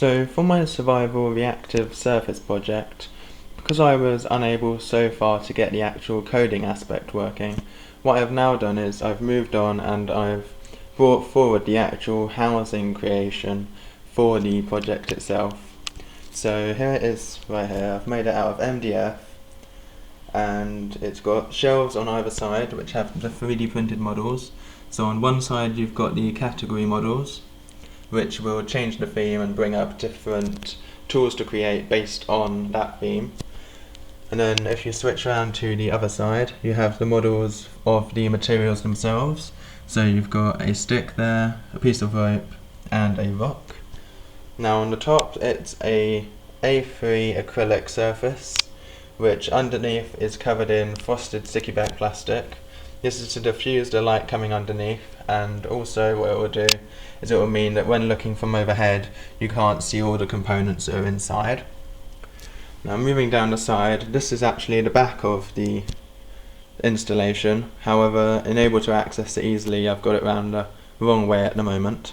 So for my survival reactive surface project, because I was unable so far to get the actual coding aspect working, what I've now done is I've moved on and I've brought forward the actual housing creation for the project itself. So here it is right here. I've made it out of MDF and it's got shelves on either side which have the 3D printed models. So on one side you've got the category models, which will change the theme and bring up different tools to create based on that theme. And then if you switch around to the other side, you have the models of the materials themselves. So you've got a stick there, a piece of rope, and a rock. Now on the top it's a A3 acrylic surface, which underneath is covered in frosted sticky back plastic. This is to diffuse the light coming underneath, and also what it will do is it will mean that when looking from overhead you can't see all the components that are inside. Now moving down the side, this is actually the back of the installation. However, unable to access it easily, I've got it round the wrong way at the moment.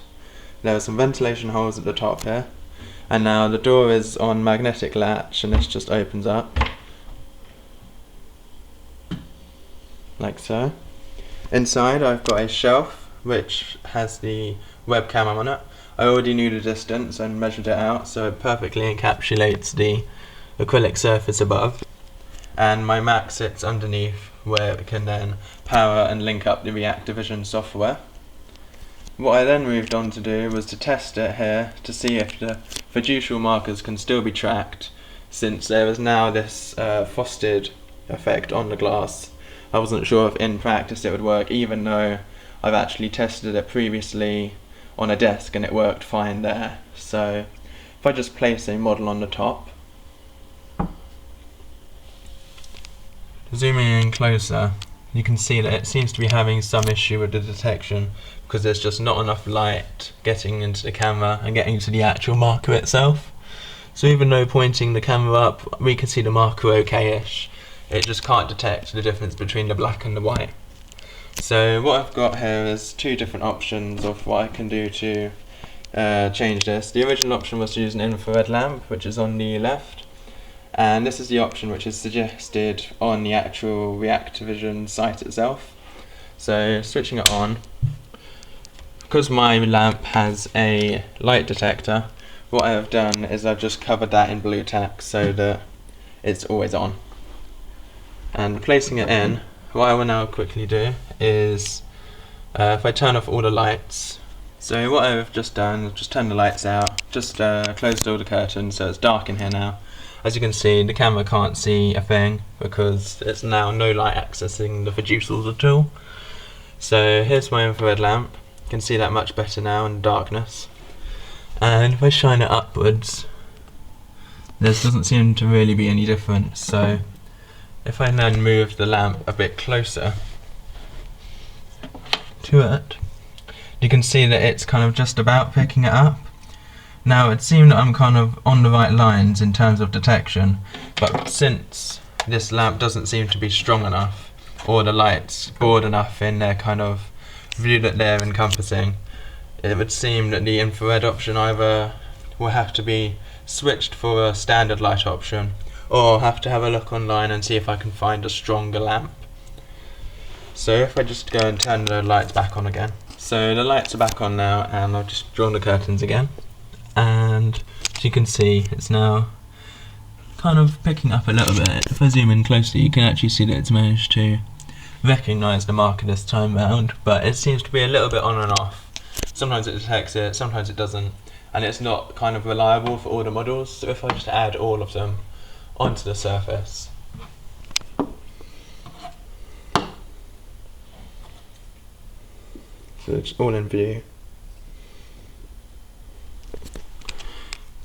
There are some ventilation holes at the top here, and now the door is on magnetic latch and this just opens up like so. Inside I've got a shelf which has the webcam on it. I already knew the distance and measured it out, so it perfectly encapsulates the acrylic surface above, and my Mac sits underneath where it can then power and link up the Reactive software. What I then moved on to do was to test it here to see if the Fiducial markers can still be tracked, since there is now this frosted effect on the glass. I wasn't sure if in practice it would work, even though I've actually tested it previously on a desk and it worked fine there. So if I just place a model on the top, zooming in closer, you can see that it seems to be having some issue with the detection because there's just not enough light getting into the camera and getting to the actual marker itself. So even though pointing the camera up we can see the marker okay-ish, it just can't detect the difference between the black and the white. So what I've got here is two different options of what I can do to change this. The original option was to use an infrared lamp, which is on the left, and this is the option which is suggested on the actual Reactive site itself. So switching it on, because my lamp has a light detector, what I have done is I've just covered that in blue tack so that it's always on. And placing it in, what I will now quickly do is if I turn off all the lights. So what I've just done is just turn the lights out, just closed all the curtains so it's dark in here now. As you can see, the camera can't see a thing because it's now no light accessing the Fiducials at all. So here's my infrared lamp. You can see that much better now in the darkness. And if I shine it upwards, there doesn't seem to really be any difference. So if I then move the lamp a bit closer to it, you can see that it's kind of just about picking it up. Now it seemed that I'm kind of on the right lines in terms of detection, but since this lamp doesn't seem to be strong enough, or the light's broad enough in their kind of view that they're encompassing, it would seem that the infrared option either will have to be switched for a standard light option, or I'll have to have a look online and see if I can find a stronger lamp. So if I just go and turn the lights back on again. So the lights are back on now, and I've just drawn the curtains again. And as you can see, it's now kind of picking up a little bit. If I zoom in closely, you can actually see that it's managed to recognise the marker this time round, but it seems to be a little bit on and off. Sometimes it detects it, sometimes it doesn't, and it's not kind of reliable for all the models. So if I just add all of them onto the surface, so it's all in view.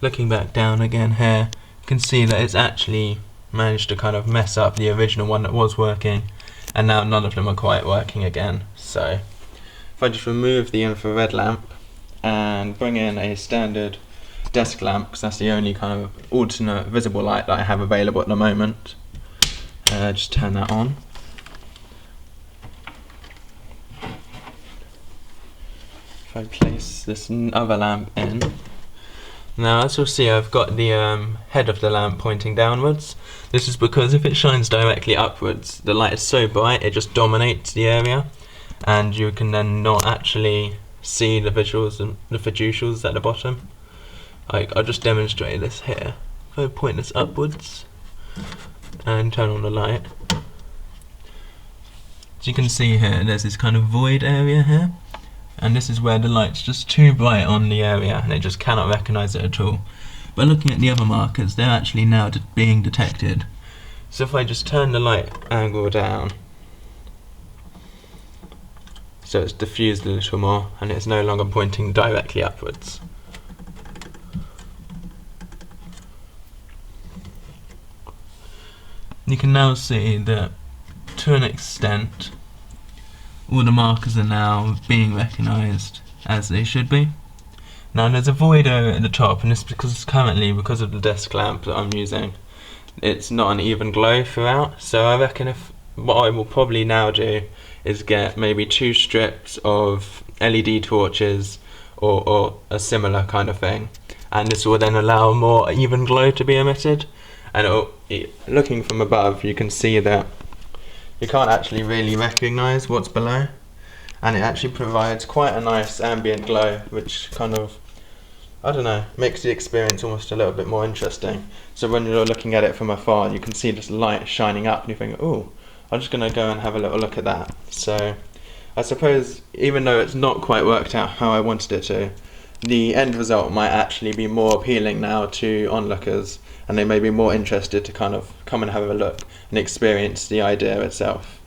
Looking back down again here, you can see that it's actually managed to kind of mess up the original one that was working, and now none of them are quite working again. So if I just remove the infrared lamp and bring in a standard desk lamp, because that's the only kind of alternate visible light that I have available at the moment, just turn that on. If I place this other lamp in, Now, as you'll see, I've got the head of the lamp pointing downwards. This is because if it shines directly upwards, the light is so bright it just dominates the area, and you can then not actually see the visuals and the fiducials at the bottom. I'll just demonstrate this here. If I point this upwards and turn on the light, as you can see here, there's this kind of void area here, and this is where the light's just too bright on the area and it just cannot recognise it at all. But looking at the other markers, they're actually now being detected. So if I just turn the light angle down, so it's diffused a little more and it's no longer pointing directly upwards. You can now see that, to an extent, all the markers are now being recognised as they should be. Now there's a void area at the top, and it's because because of the desk lamp that I'm using, it's not an even glow throughout. So I reckon what I will probably now do is get maybe 2 strips of LED torches or a similar kind of thing, and this will then allow a more even glow to be emitted. And looking from above, you can see that you can't actually really recognise what's below, and it actually provides quite a nice ambient glow, which kind of, I don't know, makes the experience almost a little bit more interesting. So when you're looking at it from afar, you can see this light shining up and you think, oh, I'm just going to go and have a little look at that. So I suppose, even though it's not quite worked out how I wanted it to, the end result might actually be more appealing now to onlookers, and they may be more interested to kind of come and have a look and experience the idea itself.